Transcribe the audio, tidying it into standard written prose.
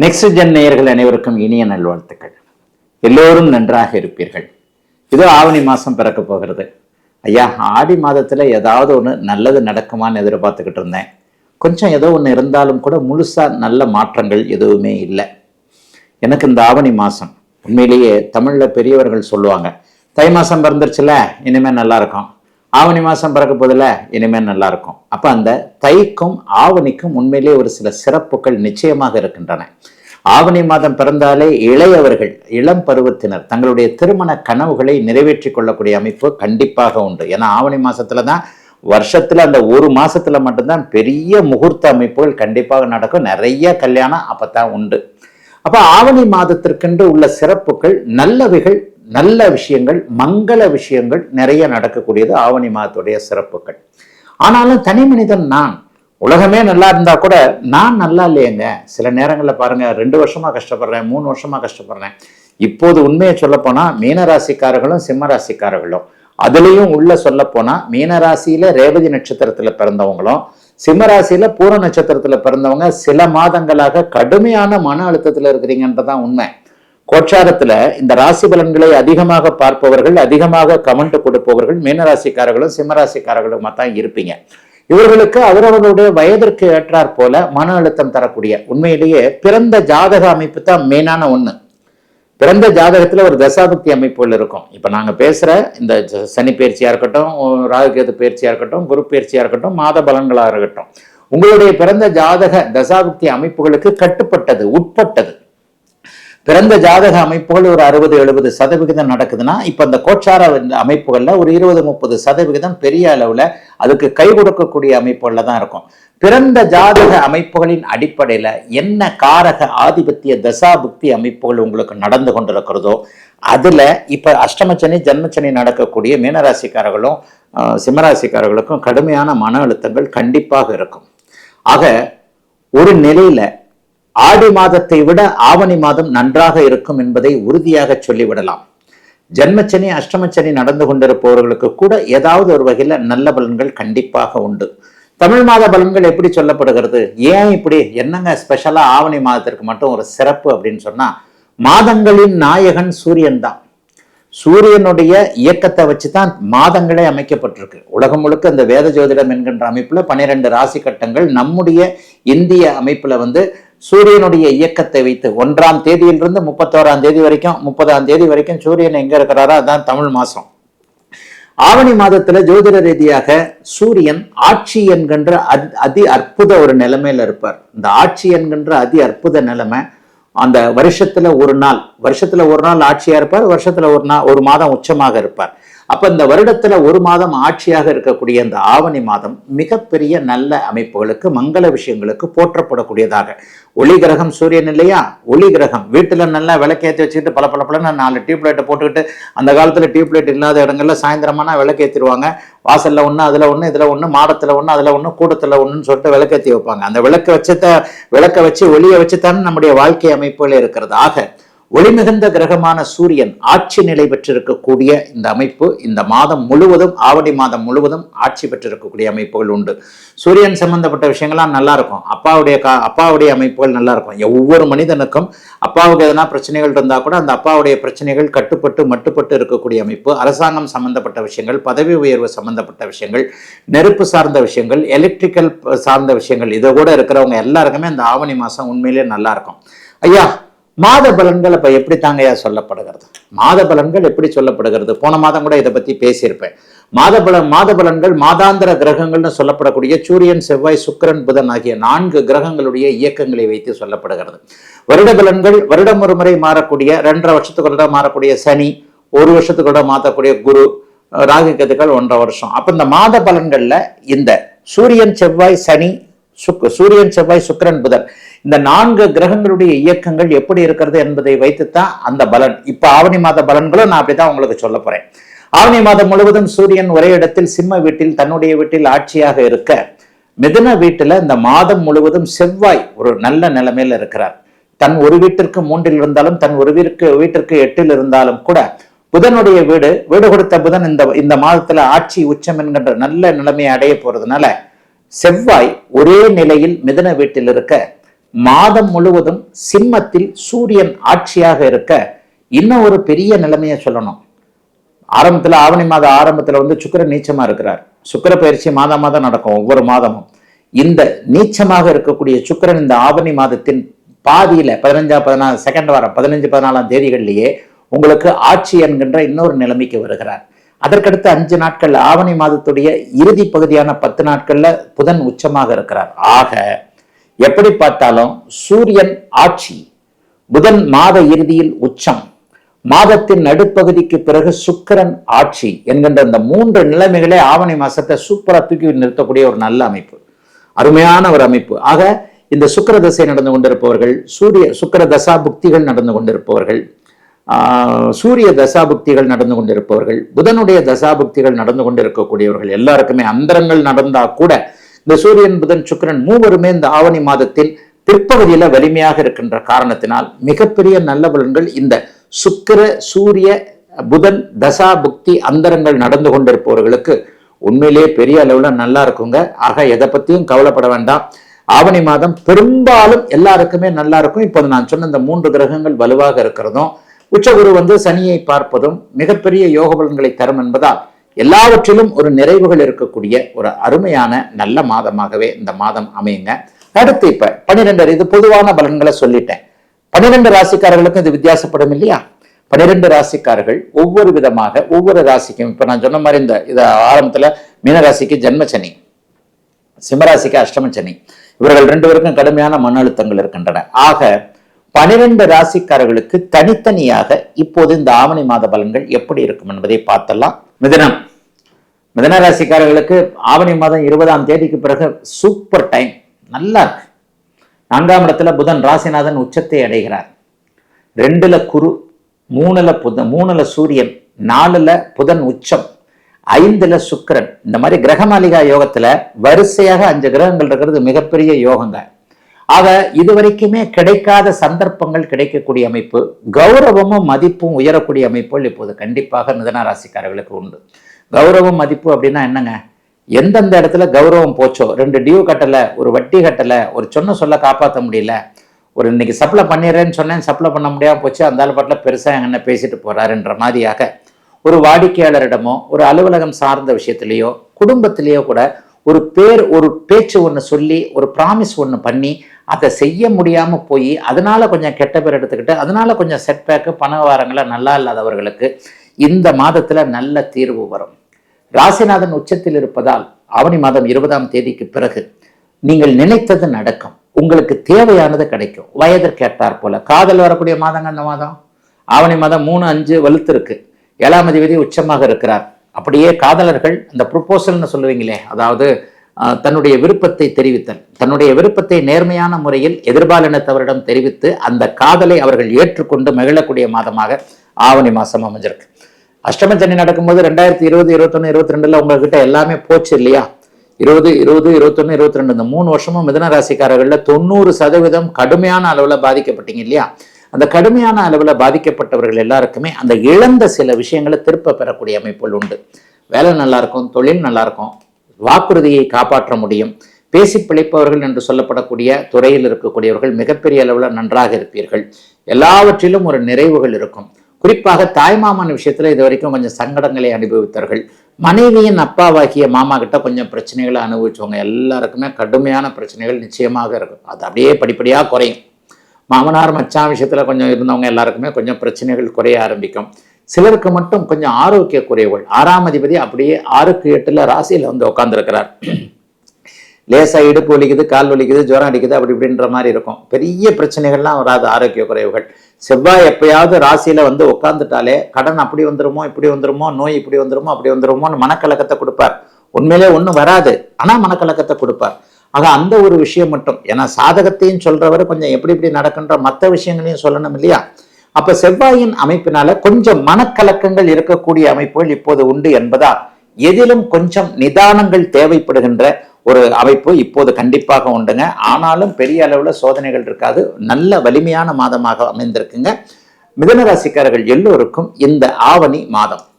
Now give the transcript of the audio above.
Next gen நேயர்கள் அனைவருக்கும் இனிய நல்வாழ்த்துக்கள். எல்லோரும் நன்றாக இருப்பீர்கள். இதோ ஆவணி மாசம் பிறக்க போகிறது. ஐயா, ஆடி மாதத்துல ஏதாவது ஒன்று நல்லது நடக்குமான்னு எதிர்பார்த்துக்கிட்டு இருந்தேன். கொஞ்சம் ஏதோ ஒன்று இருந்தாலும் கூட முழுசா நல்ல மாற்றங்கள் எதுவுமே இல்லை. எனக்கு இந்த ஆவணி மாசம் உண்மையிலேயே தமிழ்ல பெரியவர்கள் சொல்லுவாங்க, தை மாசம் பிறந்துருச்சுல இனிமே நல்லா இருக்கும், ஆவணி மாசம் பிறக்க போதில் இனிமேல் நல்லா இருக்கும். அப்ப அந்த தைக்கும் ஆவணிக்கும் உண்மையிலே ஒரு சில சிறப்புகள் நிச்சயமாக இருக்கின்றன. ஆவணி மாதம் பிறந்தாலே இளையவர்கள், இளம் பருவத்தினர் தங்களுடைய திருமண கனவுகளை நிறைவேற்றி கொள்ளக்கூடிய அமைப்பு கண்டிப்பாக உண்டு. ஏன்னா ஆவணி மாசத்துல தான் வருஷத்துல அந்த ஒரு மாசத்துல மட்டும்தான் பெரிய முகூர்த்த அமைப்புகள் கண்டிப்பாக நடக்கும். நிறைய கல்யாணம் அப்பதான் உண்டு. அப்ப ஆவணி மாதத்திற்கென்று உள்ள சிறப்புகள், நல்லவைகள், நல்ல விஷயங்கள், மங்கள விஷயங்கள் நிறைய நடக்கக்கூடியது ஆவணி மாதத்துடைய சிறப்புகள். ஆனாலும் தனி மனிதன் நான், உலகமே நல்லா இருந்தா கூட நான் நல்லா இல்லையேங்க. சில நேரங்களில் பாருங்க, 2 வருஷமா கஷ்டப்படுறேன், 3 வருஷமா கஷ்டப்படுறேன். இப்போது உண்மையை சொல்ல போனா மீனராசிக்காரர்களும் சிம்மராசிக்காரர்களும், அதுலேயும் உள்ள சொல்ல போனா மீனராசியில ரேவதி நட்சத்திரத்துல பிறந்தவங்களும் சிம்மராசியில பூர நட்சத்திரத்துல பிறந்தவங்க சில மாதங்களாக கடுமையான மன அழுத்தத்துல இருக்கிறீங்கன்றதான் உண்மை. கோச்சாரத்துல இந்த ராசி பலன்களை அதிகமாக பார்ப்பவர்கள், அதிகமாக கமெண்ட் கொடுப்பவர்கள் மீனராசிக்காரர்களும் சிம்மராசிக்காரர்களுமா தான் இருப்பீங்க. இவர்களுக்கு அவரவர்களுடைய வயதிற்கு ஏற்றாற் போல மன அழுத்தம் தரக்கூடிய, உண்மையிலேயே பிறந்த ஜாதக அமைப்பு தான் மெயினான ஒண்ணு. பிறந்த ஜாதகத்துல ஒரு தசாபக்தி அமைப்புகள் இருக்கும். இப்ப நாங்க பேசுற இந்த சனி பயிற்சியா இருக்கட்டும், ராகுகேது பயிற்சியா இருக்கட்டும், குரு பயிற்சியா இருக்கட்டும், மாத பலன்களா இருக்கட்டும், உங்களுடைய பிறந்த ஜாதக தசாபக்தி அமைப்புகளுக்கு கட்டுப்பட்டது, உட்பட்டது. பிறந்த ஜாதக அமைப்புகள் ஒரு 60-70% நடக்குதுன்னா, இப்ப இந்த கோச்சார அமைப்புகள்ல ஒரு 20-30% பெரிய அளவுல அதுக்கு கை கொடுக்கக்கூடிய அமைப்புகள்ல தான் இருக்கும். பிறந்த ஜாதக அமைப்புகளின் அடிப்படையில என்ன காரக ஆதிபத்திய தசாபுக்தி அமைப்புகள் உங்களுக்கு நடந்து கொண்டிருக்கிறதோ அதுல இப்ப அஷ்டமச்சனி ஜன்மச்சனி நடக்கக்கூடிய மீனராசிக்காரர்களும் சிம்மராசிக்காரர்களுக்கும் கடுமையான மன அழுத்தங்கள் கண்டிப்பாக இருக்கும். ஆக ஒரு நிலையில ஆடி மாதத்தை விட ஆவணி மாதம் நன்றாக இருக்கும் என்பதை உறுதியாக சொல்லிவிடலாம். ஜன்மச்சனி அஷ்டமச்சனி நடந்து கொண்டிருப்பவர்களுக்கு கூட ஏதாவது ஒரு வகையில நல்ல பலன்கள் கண்டிப்பாக உண்டு. தமிழ் மாத பலன்கள் எப்படி சொல்லப்படுகிறது? ஏன் இப்படி என்னங்க ஸ்பெஷலா ஆவணி மாதத்திற்கு மட்டும் ஒரு சிறப்பு அப்படின்னு சொன்னா, மாதங்களின் நாயகன் சூரியன் தான். சூரியனுடைய இயக்கத்தை வச்சுதான் மாதங்களே அமைக்கப்பட்டிருக்கு. உலகம் முழுக்க இந்த வேத ஜோதிடம் என்கின்ற அமைப்புல 12 ராசி கட்டங்கள், நம்முடைய இந்திய அமைப்புல சூரியனுடைய இயக்கத்தை வைத்து 1ஆம் தேதியிலிருந்து 31ஆம் தேதி வரைக்கும், 30ஆம் தேதி வரைக்கும் சூரியன் எங்க இருக்கிறாரோ அதான் தமிழ் மாசம். ஆவணி மாதத்துல ஜோதிட ரீதியாக சூரியன் ஆட்சி என்கின்ற அதி அற்புத ஒரு நிலைமையில இருப்பார். இந்த ஆட்சி என்கின்ற அதி அற்புத நிலைமை அந்த வருஷத்துல ஒரு நாள் ஆட்சியா இருப்பார், வருஷத்துல ஒரு மாதம் உச்சமாக இருப்பார். அப்ப இந்த வருடத்துல ஒரு மாதம் ஆட்சியாக இருக்கக்கூடிய இந்த ஆவணி மாதம் மிகப்பெரிய நல்ல அமைப்புகளுக்கு, மங்கள விஷயங்களுக்கு போற்றப்படக்கூடியதாக. ஒளி கிரகம் சூரியன் இல்லையா? ஒளி கிரகம் வீட்டுல நல்லா விளக்கேற்றி வச்சுக்கிட்டு பல 4 டியூப்லைட்டை போட்டுக்கிட்டு, அந்த காலத்துல டியூப்லைட் இல்லாத இடங்கள்ல சாயந்தரமானா விளக்கேற்றிடுவாங்க. வாசல்ல ஒண்ணு, அதுல ஒண்ணு, இதுல ஒண்ணு, மாடத்துல ஒண்ணு, அதுல ஒண்ணு, கூடத்துல ஒண்ணுன்னு சொல்லிட்டு விளக்கேற்றி வைப்பாங்க. அந்த விளக்க வச்சு ஒளியை வச்சுத்தானே நம்முடைய வாழ்க்கை அமைப்புகள் இருக்கிறது. ஆக ஒளி மிகுந்த கிரகமான சூரியன் ஆட்சி நிலை பெற்றிருக்கக்கூடிய இந்த அமைப்பு இந்த மாதம் முழுவதும், ஆவணி மாதம் முழுவதும் ஆட்சி பெற்றிருக்கக்கூடிய அமைப்புகள் உண்டு. சூரியன் சம்பந்தப்பட்ட விஷயங்கள்லாம் நல்லா இருக்கும். அப்பாவுடைய அமைப்புகள் நல்லா இருக்கும். ஒவ்வொரு மனிதனுக்கும் அப்பாவுக்கு எதனா பிரச்சனைகள் இருந்தா கூட அந்த அப்பாவுடைய பிரச்சனைகள் கட்டுப்பட்டு மட்டுப்பட்டு இருக்கக்கூடிய அமைப்பு. அரசாங்கம் சம்பந்தப்பட்ட விஷயங்கள், பதவி உயர்வு சம்பந்தப்பட்ட விஷயங்கள், நெருப்பு சார்ந்த விஷயங்கள், எலக்ட்ரிக்கல் சார்ந்த விஷயங்கள், இதை கூட இருக்கிறவங்க எல்லாருக்குமே இந்த ஆவணி மாசம் உண்மையிலேயே நல்லா இருக்கும். ஐயா, மாத பலன்கள் அப்ப எப்படி தாங்கயா சொல்லப்படுகிறது? மாத பலன்கள் எப்படி சொல்லப்படுகிறது? போன மாதம் கூட இதை பத்தி பேசியிருப்பேன். மாத பலன்கள் மாதாந்திர கிரகங்கள்னு சொல்லப்படக்கூடிய சூரியன், செவ்வாய், சுக்கிரன், புதன் ஆகிய 4 கிரகங்களுடைய இயக்கங்களை வைத்து சொல்லப்படுகிறது. வருட பலன்கள் வருடம் ஒரு முறை மாறக்கூடிய, 2.5 வருஷத்துக்கு மாறக்கூடிய சனி, 1 வருஷத்துக்கு மாற்றக்கூடிய குரு, ராகு கேதுக்கள் 1.5 வருஷம். அப்ப இந்த மாத பலன்கள்ல இந்த சூரியன், செவ்வாய், சுக்கிரன், புதன், இந்த 4 கிரகங்களுடைய இயக்கங்கள் எப்படி இருக்கிறது என்பதை வைத்துத்தான் அந்த பலன். இப்ப ஆவணி மாத பலன்களும் நான் அப்படித்தான் உங்களுக்கு சொல்ல போறேன். ஆவணி மாதம் முழுவதும் சூரியன் ஒரே இடத்தில் சிம்ம வீட்டில், தன்னுடைய வீட்டில் ஆட்சியாக இருக்க, மிதுன வீட்டுல இந்த மாதம் முழுவதும் செவ்வாய் ஒரு நல்ல நிலைமையில இருக்கிறார். தன் ஒரு வீட்டிற்கு 3 இருந்தாலும், தன் ஒரு வீட்டிற்கு 8 இருந்தாலும் கூட புதனுடைய வீடு கொடுத்த புதன் இந்த மாதத்துல ஆட்சி உச்சம் என்கின்ற நல்ல நிலைமையை அடைய போறதுனால செவ்வாய் ஒரே நிலையில் மிதுன வீட்டில் இருக்க மாதம் முழுவதும் சிம்மத்தில் சூரியன் ஆட்சியாக இருக்க இன்னும் ஒரு பெரிய நிலைமையை சொல்லணும். ஆரம்பத்துல ஆவணி மாத ஆரம்பத்துல சுக்கிரன் நீச்சமா இருக்கிறார். சுக்கிர பயிற்சி மாதம் நடக்கும் ஒவ்வொரு மாதமும். இந்த நீச்சமாக இருக்கக்கூடிய சுக்கிரன் இந்த ஆவணி மாதத்தின் பாதியில 15 செகண்ட் வாரம் 15-14 தேதிகளிலேயே உங்களுக்கு ஆட்சி என்கின்ற இன்னொரு நிலைமைக்கு வருகிறார். அதற்கடுத்து 5 நாட்கள் ஆவணி மாதத்துடைய இறுதி பகுதியான 10 நாட்கள்ல புதன் உச்சமாக இருக்கிறார். ஆக எப்படி பார்த்தாலும் சூரியன் ஆட்சி, புதன் மாத இறுதியில் உச்சம், மாதத்தின் நடுப்பகுதிக்கு பிறகு சுக்கிரன் ஆட்சி என்கின்ற இந்த 3 நிலைமைகளே ஆவணி மாசத்தை சூப்பரா தூக்கி நிறுத்தக்கூடிய ஒரு நல்ல அமைப்பு, அருமையான ஒரு அமைப்பு. ஆக இந்த சுக்கிர தசை நடந்து கொண்டிருப்பவர்கள், சுக்கிர தசா புக்திகள் நடந்து கொண்டிருப்பவர்கள், சூரிய தசாபுக்திகள் நடந்து கொண்டிருப்பவர்கள், புதனுடைய தசாபுக்திகள் நடந்து கொண்டிருக்கக்கூடியவர்கள் எல்லாருக்குமே அந்தரங்கள் நடந்தா கூட இந்த சூரியன் புதன் சுக்கிரன் மூவருமே இந்த ஆவணி மாதத்தின் பிற்பகுதியில வலிமையாக இருக்கின்ற காரணத்தினால் மிகப்பெரிய நல்ல பலன்கள் இந்த சுக்கிர சூரிய புதன் தசா புக்தி அந்தரங்கள் நடந்து கொண்டிருப்பவர்களுக்கு உண்மையிலேயே பெரிய அளவுல நல்லா இருக்குங்க. ஆக எதை பத்தியும் கவலைப்பட வேண்டாம். ஆவணி மாதம் பெரும்பாலும் எல்லாருக்குமே நல்லா இருக்கும். இப்போது நான் சொன்ன இந்த 3 கிரகங்கள் வலுவாக இருக்கிறதும் உச்சகுரு சனியை பார்ப்பதும் மிகப்பெரிய யோக பலன்களை தரும் என்பதால் எல்லாவற்றிலும் ஒரு நிறைவுகள் இருக்கக்கூடிய ஒரு அருமையான நல்ல மாதமாகவே இந்த மாதம் அமையுங்க. அடுத்து இப்ப 12 இது பொதுவான பலன்களை சொல்லிட்டேன். 12 ராசிக்காரர்களுக்கும் இது வித்தியாசப்படும் இல்லையா? 12 ராசிக்காரர்கள் ஒவ்வொரு விதமாக ஒவ்வொரு ராசிக்கும், இப்ப நான் சொன்ன மாதிரி இந்த ஆரம்பத்துல மீனராசிக்கு ஜென்மச்சனி, சிம்மராசிக்கு அஷ்டமச்சனி, இவர்கள் 2 பேருக்கும் கடுமையான மன அழுத்தங்கள் இருக்கின்றன. ஆக 12 ராசிக்காரர்களுக்கு தனித்தனியாக இப்போது இந்த ஆவணி மாத பலன்கள் எப்படி இருக்கும் என்பதை பார்த்தலாம். மிதன ராசிக்காரர்களுக்கு ஆவணி மாதம் 20ஆம் தேதிக்கு பிறகு சூப்பர் டைம், நல்லா இருக்கு. 4ஆம் இடத்துல புதன் ராசிநாதன் உச்சத்தை அடைகிறார். 2ல குரு, 3ல சூரியன், 4ல புதன் உச்சம், 5ல சுக்கிரன். இந்த மாதிரி கிரகமாளிகா யோகத்துல வரிசையாக 5 கிரகங்கள் இருக்கிறது மிகப்பெரிய யோகங்க. ஆக இதுவரைக்குமே கிடைக்காத சந்தர்ப்பங்கள் கிடைக்கக்கூடிய அமைப்பு, கௌரவமும் மதிப்பும் உயரக்கூடிய அமைப்புகள் இப்போது கண்டிப்பாக மிதன ராசிக்காரர்களுக்கு உண்டு. கௌரவம் மதிப்பு அப்படின்னா என்னங்க? எந்தெந்த இடத்துல கௌரவம் போச்சோ, 2 டியூ கட்டலை, ஒரு வட்டி கட்டலை, ஒரு சொல்ல காப்பாற்ற முடியல, ஒரு இன்னைக்கு சப்ளை பண்ணிடுறேன்னு சொன்னேன், சப்ளை பண்ண முடியாம போச்சு, அந்த பாட்டில் பெருசாக என்ன பேசிட்டு போறாருன்ற மாதிரியாக ஒரு வாடிக்கையாளரிடமோ ஒரு அலுவலகம் சார்ந்த விஷயத்திலேயோ குடும்பத்திலேயோ கூட ஒரு பேச்சு ஒன்று சொல்லி ஒரு ப்ராமிஸ் ஒன்று பண்ணி அதை செய்ய முடியாம போய் அதனால கொஞ்சம் கெட்ட பேர் எடுத்துக்கிட்டு அதனால கொஞ்சம் செட்பேக்கு பண வாரங்களை நல்லா இல்லாதவர்களுக்கு இந்த மாதத்துல நல்ல தீர்வு வரும். ராசிநாதன் உச்சத்தில் இருப்பதால் ஆவணி மாதம் 20ஆம் தேதிக்கு பிறகு நீங்கள் நினைத்தது நடக்கும், உங்களுக்கு தேவையானது கிடைக்கும். வயதிற்கேற்றார் போல காதல் வரக்கூடிய மாதங்க அந்த மாதம். ஆவணி மாதம் 3, 5 வலுத்து இருக்கு. 7ஆம் அதிபதி உச்சமாக இருக்கிறார். அப்படியே காதலர்கள் அந்த ப்ரொபோசல்னு சொல்லுவீங்களே, அதாவது தன்னுடைய விருப்பத்தை தெரிவித்தல், தன்னுடைய விருப்பத்தை நேர்மையான முறையில் எதிர்பாலினத்தவரிடம் தெரிவித்து அந்த காதலை அவர்கள் ஏற்றுக்கொண்டு மகிழக்கூடிய மாதமாக ஆவணி மாசம் அமைஞ்சிருக்கு. அஷ்டமச்சனி நடக்கும்போது 2020, 21, 22 உங்ககிட்ட எல்லாமே போச்சு இல்லையா? 20, 20, 21, 22 இந்த 3 வருஷமும் மிதன ராசிக்காரர்கள்ல 90% கடுமையான அளவுல பாதிக்கப்பட்டீங்க இல்லையா? அந்த கடுமையான அளவுல பாதிக்கப்பட்டவர்கள் எல்லாருக்குமே அந்த இழந்த சில விஷயங்களை திருப்ப பெறக்கூடிய அமைப்புகள் உண்டு. வேலை நல்லா இருக்கும், தொழில் நல்லா இருக்கும், வாக்குறுதியை காப்பாற்ற முடியும். பேசி பிழைப்பவர்கள் என்று சொல்லப்படக்கூடிய துறையில் இருக்கக்கூடியவர்கள் மிகப்பெரிய அளவுல நன்றாக இருப்பீர்கள். எல்லாவற்றிலும் ஒரு நிறைவுகள் இருக்கும். குறிப்பாக தாய்மாமன் விஷயத்துல இது வரைக்கும் கொஞ்சம் சங்கடங்களை அனுபவித்தார்கள். மனைவியின் அப்பாவாகிய மாமா கிட்ட கொஞ்சம் பிரச்சனைகளை அனுபவிச்சவங்க எல்லாருக்குமே கடுமையான பிரச்சனைகள் நிச்சயமாக இருக்கும். அது அப்படியே படிப்படியா குறையும். மாமனார் மச்சான் விஷயத்துல கொஞ்சம் இருந்தவங்க எல்லாருக்குமே கொஞ்சம் பிரச்சனைகள் குறைய ஆரம்பிக்கும். சிலருக்கு மட்டும் கொஞ்சம் ஆரோக்கிய குறைவுகள். 6ஆம் அதிபதி அப்படியே 6க்கு 8ல ராசியில உட்கார்ந்துருக்கிறார். லேசா இடுப்பு வலிக்குது, கால் வலிக்குது, ஜுரம் அடிக்குது, அப்படி இப்படின்ற மாதிரி இருக்கும். பெரிய பிரச்சனைகள்லாம் வராது, ஆரோக்கிய குறைவுகள். செவ்வாய் எப்பயாவது ராசியில உட்கார்ந்துட்டாலே கடன் அப்படி வந்துருமோ இப்படி வந்துருமோ, நோய் இப்படி வந்துருமோ அப்படி வந்துருமோன்னு மனக்கலக்கத்தை கொடுப்பார். உண்மையிலே ஒன்றும் வராது, ஆனா மனக்கலக்கத்தை கொடுப்பார். ஆக அந்த ஒரு விஷயம் மட்டும், ஏன்னா சாதகத்தையும் சொல்றவர் கொஞ்சம் எப்படி இப்படி நடக்கின்ற மற்ற விஷயங்களையும் சொல்லணும் இல்லையா? அப்ப செவ்வாயின் அமைப்பினால கொஞ்சம் மனக்கலக்கங்கள் இருக்கக்கூடிய அமைப்புகள் இப்போது உண்டு என்பதால் எதிலும் கொஞ்சம் நிதானங்கள் தேவைப்படுகின்ற ஒரு அமைப்பு இப்போது கண்டிப்பாக உண்டுங்க. ஆனாலும் பெரிய அளவுல சோதனைகள் இருக்காது. நல்ல வலிமையான மாதமாக அமைந்திருக்குங்க. மிதுன ராசிக்காரர்கள் எல்லோருக்கும் இந்த ஆவணி மாதம்